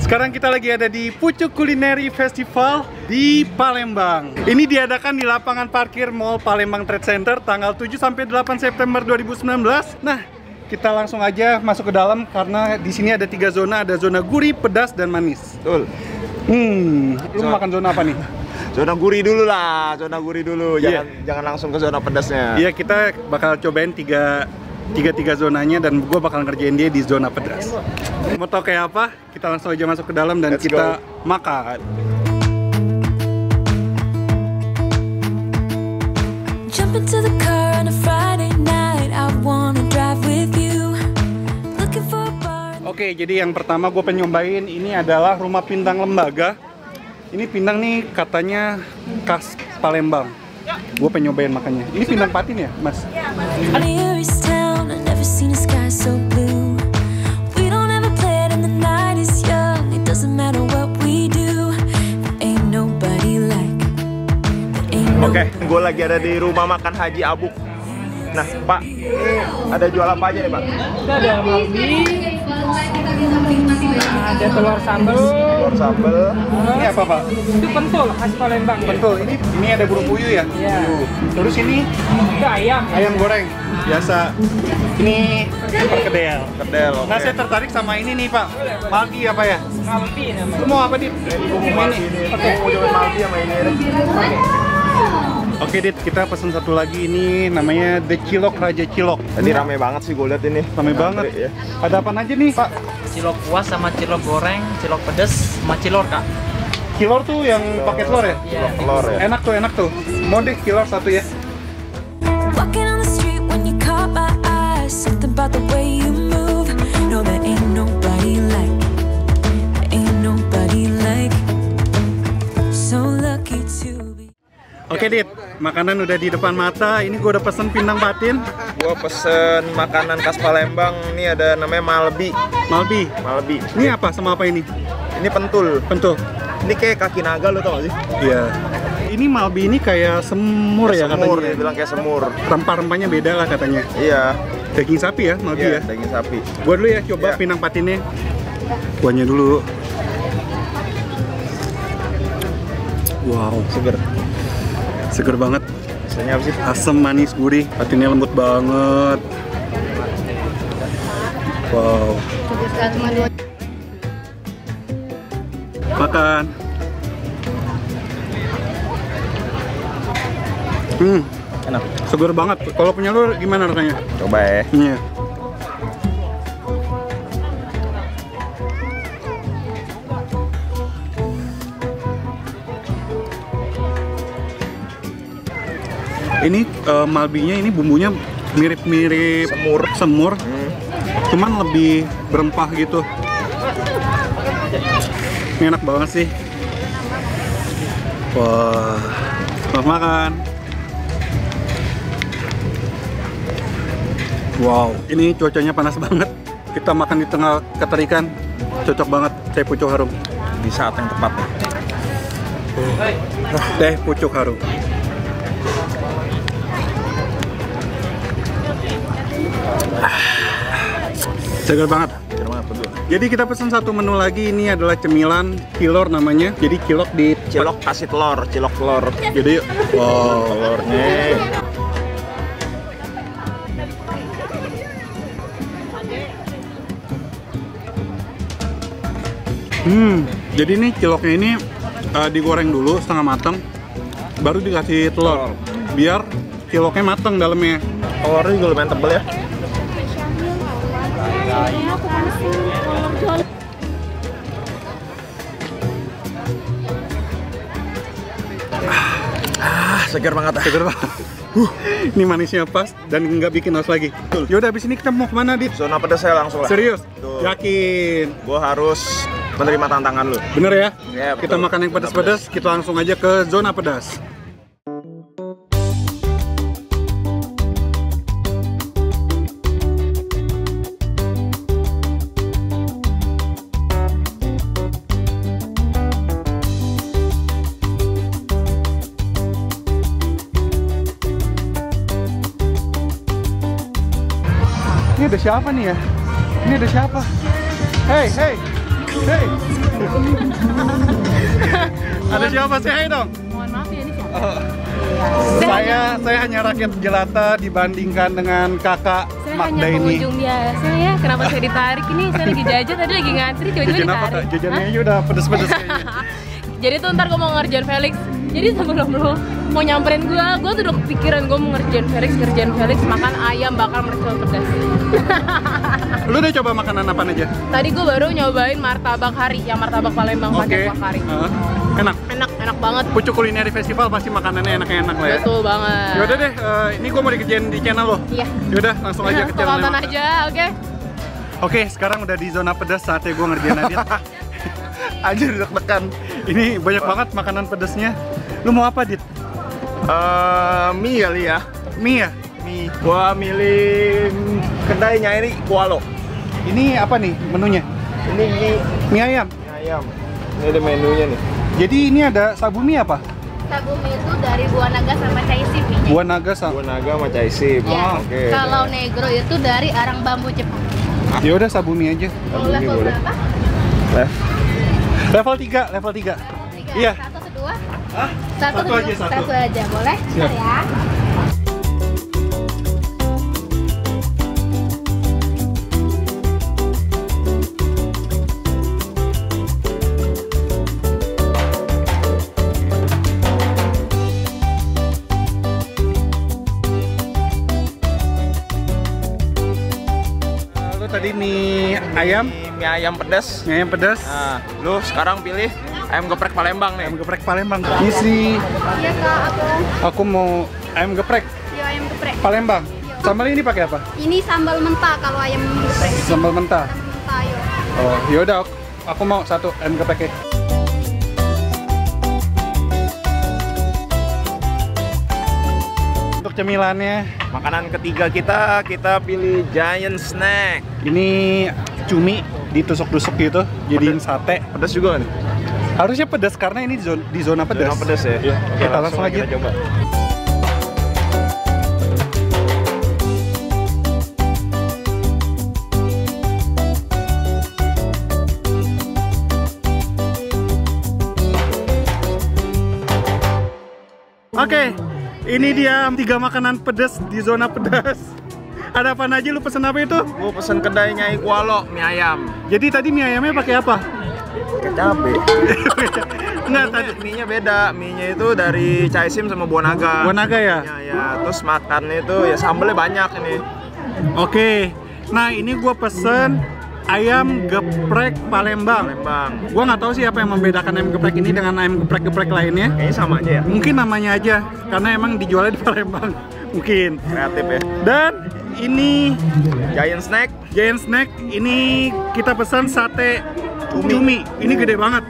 Sekarang kita lagi ada di Pucuk Culinary Festival di Palembang. Ini diadakan di lapangan parkir Mall Palembang Trade Center tanggal 7 sampai 8 September 2019. Nah, kita langsung aja masuk ke dalam karena di sini ada 3 zona, ada zona gurih, pedas, dan manis. Betul. Lu makan zona apa nih? Zona gurih dulu lah, zona gurih dulu. Jangan langsung ke zona pedasnya. Iya, kita bakal cobain tiga zonanya dan gue bakal ngerjain dia di zona pedas. Mau tau kayak apa? Kita langsung aja masuk ke dalam dan kita makan. Oke, jadi yang pertama gue pengen nyobain ini adalah rumah pindang lembaga. Ini pindang nih katanya khas Palembang. Gue pengen nyobain makannya. Ini pindang patin ya, Mas? Oke, gue lagi ada di rumah makan Haji Abuk. Nah, Pak, ini ada jual apa aja nih, Pak? Kita ada malbi, ada telur sambal. Telur sambal. Ini apa, Pak? Itu pentul khas Palembang. Pentul. Ini ada burung puyuh ya? Iya. Terus ini Itu ayam. ayam goreng biasa. Ini perkedel. Kedel. Nah, saya tertarik sama ini nih, Pak. Malbi apa ya? Malbi namanya. Lu mau apa, Dit? Gue mau ini. Oke. Mau cobain malbi sama ini. Oke, Dit, kita pesen satu lagi. Ini namanya The Cilok Raja Cilok. Tadi rame banget sih gue lihat ini. Rame banget. Ya. Ada apa aja nih, Pak? Cilok kuas sama cilok goreng, cilok pedes sama cilor, Kak. Kilor tuh yang pakai telur ya? Iya. Telur ya. Enak tuh. Mau deh kilor satu ya. Oke, Dit, makanan udah di depan mata. Ini gue udah pesen pindang patin. Gue pesen makanan khas Palembang. Ini ada namanya malbi. Malbi. Malbi. Ini apa sama apa ini? Ini pentul. Pentul. Ini kayak kaki naga, lo tau gak sih? Iya. Ini malbi ini kayak semur ya Semur, katanya. dia bilang kayak semur. Rempah-rempahnya beda lah katanya. Iya. Daging sapi ya, malbi ya. Daging sapi. Gua dulu ya coba Iya. pindang patinnya. Guanya dulu. Wow, seger banget. Rasanya apa sih? Asam, manis, gurih. Patinnya lembut banget. Wow. Makan. Enak. Seger banget. Kalau punya lu gimana rasanya? Coba ya. Iya. Ini malbinya ini bumbunya mirip-mirip semur. Cuman lebih berempah gitu. Ini enak banget sih. Wah, selamat makan. Wow, ini cuacanya panas banget. Kita makan di tengah keterikan, cocok banget teh pucuk harum. Di saat yang tepat. Teh pucuk harum. Segar banget. Betul. Jadi kita pesan satu menu lagi. Ini adalah cemilan kilor namanya. Jadi cilok di Cilok kasih telur, cilok telur. Jadi yuk. Wow. Telurnya. Jadi ini ciloknya ini digoreng dulu setengah matang, baru dikasih telur, biar ciloknya matang dalamnya. Telurnya juga lumayan tebel ya. Segar banget. Seger banget. Ini manisnya pas dan nggak bikin haus lagi. Yaudah, abis ini kita mau kemana, Dit? Zona pedas saya langsung lah. Serius? Betul. Yakin? Gue harus menerima tantangan lu. Bener ya? Ya, betul. Kita makan yang pedas-pedas, kita langsung aja ke zona pedas. Ini ada siapa nih ya? Ini ada siapa? Hey, hey. Hey. Ada siapa sih? Hai dong. Mohon maaf ya, ini siapa? Oh. Saya hanya rakyat jelata dibandingkan dengan kakak Saya Magda hanya ini. pengunjung biasa ya. Kenapa saya ditarik ini? Saya lagi jajan, tadi lagi ngantri, tiba-tiba Jajan apa kak? ditarik. Jajannya Hah? aja udah pedes-pedes kayaknya. Jadi tuh ntar gue mau ngerjain Felix. Jadi sebelum lu mau nyamperin gue tuh udah kepikiran gue mau ngerjain Felix makan ayam bakar mercon pedas. Lu udah coba makanan apa aja? Tadi gue baru nyobain martabak hari, yang martabak Palembang pakai kuah kari. Enak. Enak banget. Pucuk Kulineri Festival pasti makanannya enak-enak lah ya. Betul banget. Yaudah deh, ini gue mau dikerjain di channel lo. Iya. Yaudah, langsung aja ke channel. Tonton aja, oke. Oke, sekarang udah di zona pedas saatnya gue ngerjain Adit. Anjir deg-degan. Ini banyak banget makanan pedasnya. Lu mau apa, Dit? Mie kali ya. Mie ya? Mie. Gua milih kedai Nyai Kualo. Ini apa nih menunya? Ini Mie ayam. mie ayam. Ini ada menunya nih. Jadi ini ada sabu mie apa? Sabu mie itu dari buah naga sama cai sip. Buah naga Buah naga sama cai sip. Ya. Oke. Kalau negro itu dari arang bambu Jepang. Ya udah sabu mie aja. Mau level boleh. berapa? Level 3, level 3. 3. Iya. Satu kedua. Hah? Satu Satu aja, kedua. satu. Satu aja, boleh? Siap. Bentar ya. Lu tadi mie ayam, Mie ayam pedas. mie ayam pedas, Nah, lu sekarang pilih ayam geprek Palembang nih. ayam geprek Palembang. Isi, Iya kak, aku mau ayam geprek Iya ayam geprek. Palembang. Sambal ini pakai apa? Ini sambal mentah kalau ayam geprek. Sambal mentah. Mentah yuk. Oh, yaudah aku mau satu ayam gepreknya. Untuk cemilannya, Makanan ketiga kita pilih Giant Snack. ini cumi ditusuk-tusuk gitu, jadiin sate. Pedas juga nih. Harusnya pedas karena ini di zona pedas. Zona pedas ya. Iya. Oke, Kita langsung aja. kita coba. Oke, ini dia 3 makanan pedas di zona pedas. Ada apa aja, lu pesen apa itu? Gua pesen kedai Nyai Kualo mie ayam. Jadi tadi mie ayamnya pakai apa? Pakai cabe. Enggak, tadi Mie-nya beda. Mie-nya itu dari cai sim sama buah naga. buah naga ya? Ya, terus makannya itu ya sambelnya banyak ini. Oke. Nah, ini gua pesen ayam geprek Palembang. Palembang. Gua nggak tahu sih apa yang membedakan ayam geprek ini dengan ayam geprek-geprek lainnya. Kayaknya sama aja ya. Mungkin namanya aja, karena emang dijualnya di Palembang. Mungkin. Kreatif ya. Dan ini Giant Snack. Giant Snack, ini kita pesan sate cumi. Ini gede banget.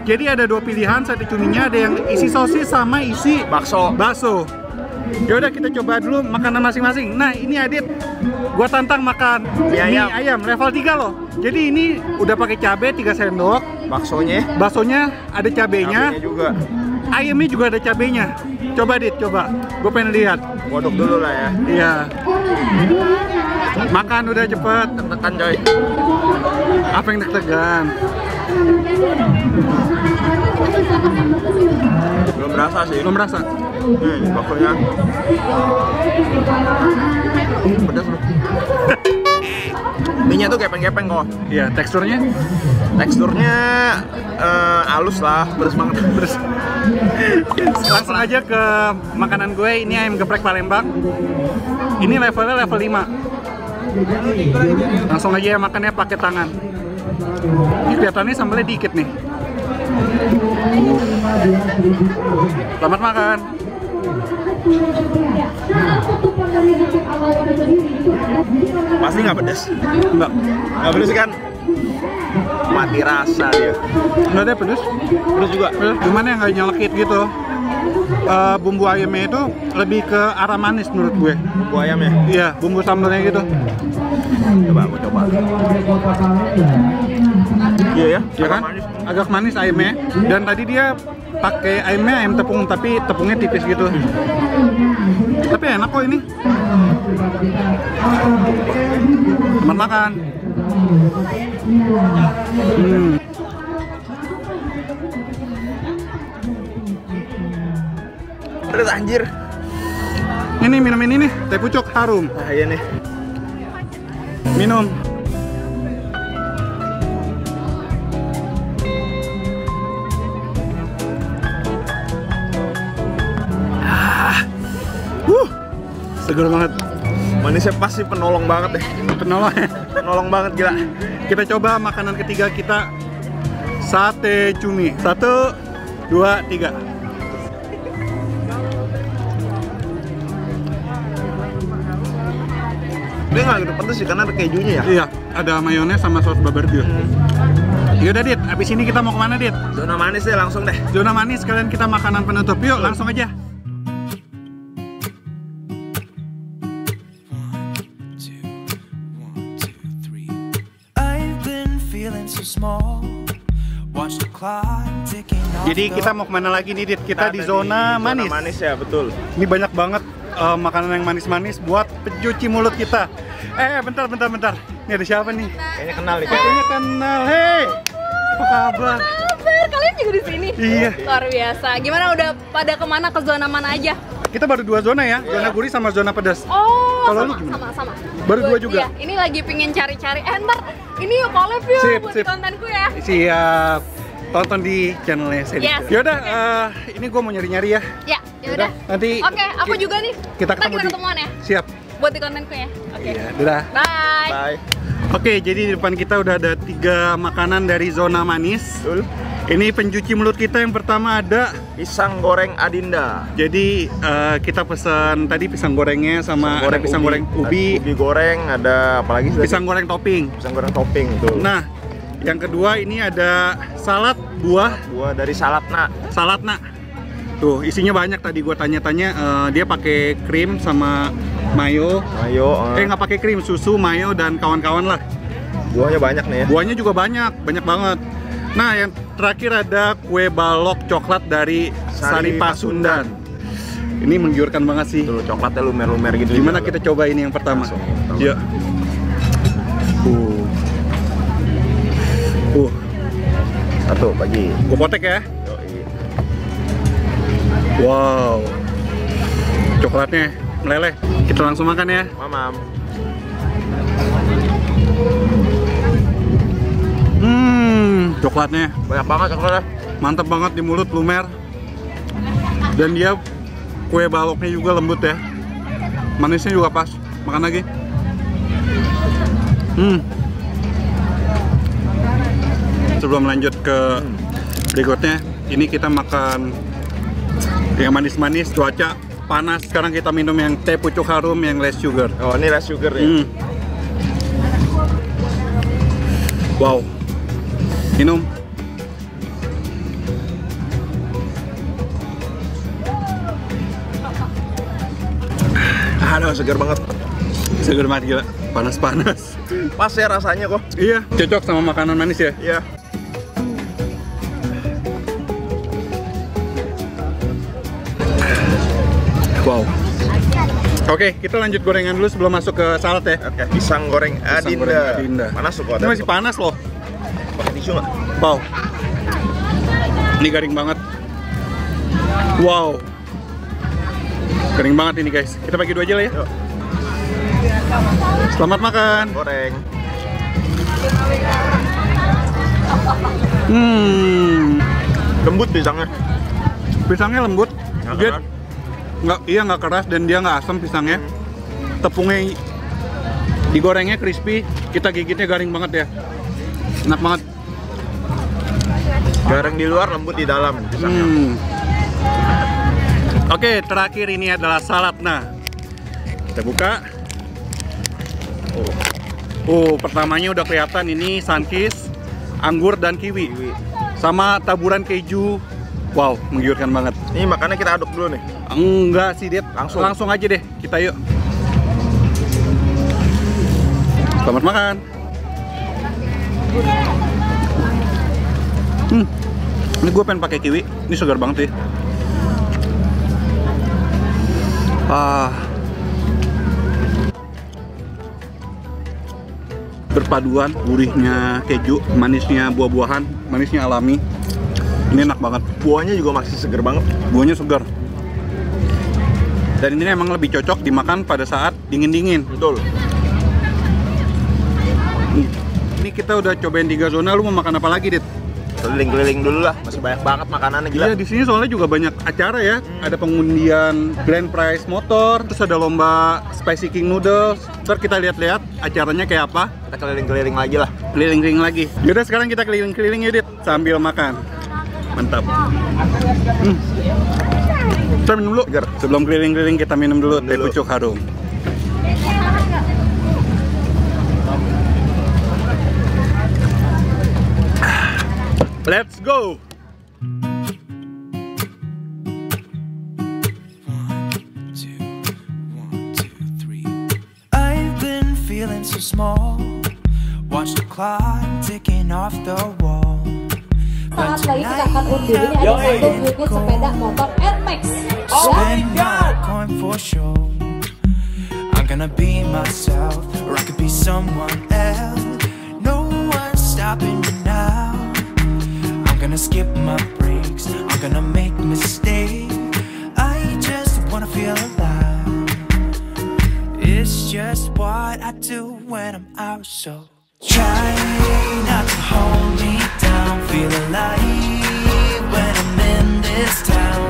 Jadi ada 2 pilihan sate cuminya, ada yang isi sosis sama isi bakso. Yaudah kita coba dulu makanan masing-masing. Nah ini Adit, gua tantang makan Mie ayam. level 3 loh. Jadi ini udah pakai cabai 3 sendok, baksonya ada cabenya, juga. ayamnya juga ada cabenya. Coba Dit, coba. Gue pengen lihat. Godok dulu lah ya. Iya. Makan udah cepet. Tekan coy. Apa yang deg-degan? Belum berasa sih. Belum merasa? Baksonya. Pedas loh. Mie-nya tuh gepeng-gepeng kok. Iya, teksturnya? Teksturnya halus lah, pedas banget. Pedas. Langsung aja ke makanan gue, ini ayam geprek Palembang. Ini levelnya level 5. Langsung aja ya makannya pakai tangan. Ini kelihatannya sambalnya dikit nih. Selamat makan. Pasti nggak pedas? Enggak. Nggak pedas kan? Mati rasa dia. Enggak ada pedes. Pedas juga? Pedes, cuman yang nggak nyelekit gitu. Bumbu ayamnya itu lebih ke arah manis menurut gue. Bumbu ayamnya? Iya, bumbu sambalnya gitu. Coba aku coba. Iya ya? Ya kan? Manis. Agak manis ayamnya. Dan tadi dia pakai ayamnya ayam tepung, tapi tepungnya tipis gitu. Tapi enak kok ini. Selamat makan. Terus anjir. Ini minum ini nih, teh pucuk harum. Nah, iya nih. Minum. Seger banget. Manisnya pasti penolong banget deh. Penolong. Penolong banget gila. Kita coba makanan ketiga kita, sate cumi. 1, 2, 3. Ini nggak gitu pedes sih karena ada kejunya ya. Iya, ada mayones sama saus barbecue. Yaudah Dit, abis ini kita mau kemana Dit? Zona manis deh langsung deh. Zona manis, kalian kita makanan penutup. Yuk langsung aja. Jadi kita mau kemana lagi nih Dit? Kita di zona manis. Zona manis ya, betul. Ini banyak banget makanan yang manis-manis buat pencuci mulut kita. Bentar. Ini ada siapa nih? Kayaknya kenal nih. Kayaknya kenal. Hei, apa kabar? Kalian juga di sini? Iya. Luar biasa. Gimana udah pada kemana, ke zona mana aja? Kita baru 2 zona ya, zona gurih sama zona pedas. Oh, Kalau lu gimana? sama. Baru 2 juga? Iya, ini lagi pingin cari-cari. Ntar ini yuk collab yuk buat Sip. kontenku ya. Siap. Tonton di channelnya Sedi. Yes. Yaudah, ini gue mau nyari-nyari ya. Ya, yaudah. Nanti Oke, aku juga nih. kita Ntar ketemu di ketemuan ya. Siap. Buat di kontenku ya. Oke. Iya, dadah. Bye. Bye. Oke, jadi di depan kita udah ada 3 makanan dari zona manis. Betul. Ini pencuci mulut kita yang pertama ada. Pisang goreng Adinda. Jadi kita pesan tadi pisang gorengnya sama ada pisang goreng ubi, Ubi goreng, ada apa lagi? pisang goreng topping. Pisang goreng topping tuh. Nah, yang kedua ini ada salad buah Buah dari Salatna. saladna. Tuh, isinya banyak tadi gua tanya-tanya, dia pakai krim sama mayo. Ayo. Nggak pakai krim, susu, mayo dan kawan-kawan lah. Buahnya banyak nih ya. Buahnya juga banyak banget. Nah, yang terakhir ada kue balok coklat dari Sari Pasundan. Ini menggiurkan banget sih. Tuh coklatnya lumer-lumer gitu. Gimana juga. kita coba ini yang pertama? Langsung. Yuk. Satu pagi. Gue potek ya. Yoi. Wow. Coklatnya meleleh. Kita langsung makan ya. Mamam. Coklatnya Banyak banget coklatnya. mantap banget di mulut, lumer. Dan dia kue baloknya juga lembut ya. Manisnya juga pas. Makan lagi. Sebelum lanjut ke berikutnya, ini kita makan yang manis-manis, cuaca panas. Sekarang kita minum yang teh pucuk harum yang less sugar. Oh, ini less sugar ya. Wow. Minum. Aduh, segar banget. Seger banget gila. Panas-panas. Pas ya rasanya kok. Iya, cocok sama makanan manis ya. Iya. Wow. Oke, kita lanjut gorengan dulu sebelum masuk ke salad ya. Oke, pisang goreng Pisang Adinda. goreng Adinda. Panas tuh kok. Ini masih panas loh. Pakai tisu nggak? Wow. Ini garing banget. Wow. Garing banget ini guys. Kita bagi 2 aja lah ya. Yuk. Selamat makan. Goreng. Lembut pisangnya. Pisangnya lembut. Nggak Dia keras. nggak keras dan dia nggak asam pisangnya. Tepungnya digorengnya crispy. Kita gigitnya garing banget ya. Enak banget. Garing di luar, lembut di dalam pisangnya. Oke, terakhir ini adalah salad. Nah, kita buka. Pertamanya udah kelihatan ini sunkist, anggur dan kiwi, sama taburan keju. Wow, menggiurkan banget. Ini makannya kita aduk dulu nih. Enggak sih, Dit. Langsung. Langsung aja deh. Kita yuk. Selamat makan. Ini gue pengen pakai kiwi. Ini segar banget sih. Berpaduan, gurihnya keju, manisnya buah-buahan, manisnya alami. Ini enak banget. Buahnya juga masih seger banget. Buahnya segar. Dan ini emang lebih cocok dimakan pada saat dingin-dingin. Betul. Ini kita udah cobain 3 zona, lu mau makan apa lagi, Dit? Keliling-keliling dulu lah, masih banyak banget makanannya gila. Iya, di sini soalnya juga banyak acara ya. Ada pengundian grand prize motor, terus ada lomba spicy king noodles. Ntar kita lihat-lihat acaranya kayak apa. Kita keliling-keliling lagi lah. Keliling-keliling lagi. Yaudah sekarang kita keliling-keliling ya, Dit, sambil makan. Mantap. Kita minum dulu. Sebelum keliling-keliling kita minum dulu teh pucuk harum. Let's go. I've been feeling so small. Watch the clock ticking off the wall. Saat lagi kita akan undur ini ada satu unit sepeda motor Air Max. Spend my coin for sure. I'm gonna be myself, or I could be someone else. No one's stopping me now. I'm gonna skip my breaks. I'm gonna make mistakes. I just wanna feel alive. It's just what I do when I'm out, so try not to hold me down. Feel alive when I'm in this town.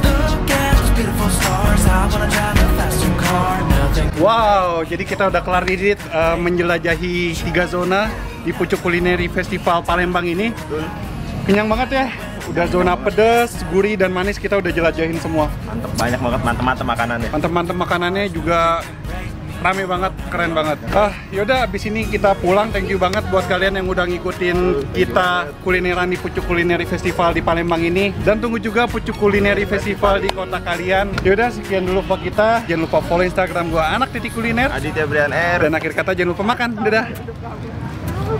Look at those beautiful stars. I wanna drive a faster car. Nothing. Wow, jadi kita udah kelar Dit menjelajahi 3 zona di Pucuk Kulineri Festival Palembang ini. Kenyang banget ya. Udah zona pedas, gurih, dan manis kita udah jelajahin semua. Mantep, banyak banget mantep-mantep makanannya. Mantep-mantep makanannya juga rame banget, keren banget. Yaudah abis ini kita pulang. Thank you banget buat kalian yang udah ngikutin kita kulineran di Pucuk Kulineri Festival di Palembang ini. Dan tunggu juga Pucuk Kulineri Festival di kota kalian. Yaudah sekian dulu buat kita. Jangan lupa follow Instagram gua Anak Titik Kuliner. Aditya Brian R. Dan akhir kata jangan lupa makan. Dadah.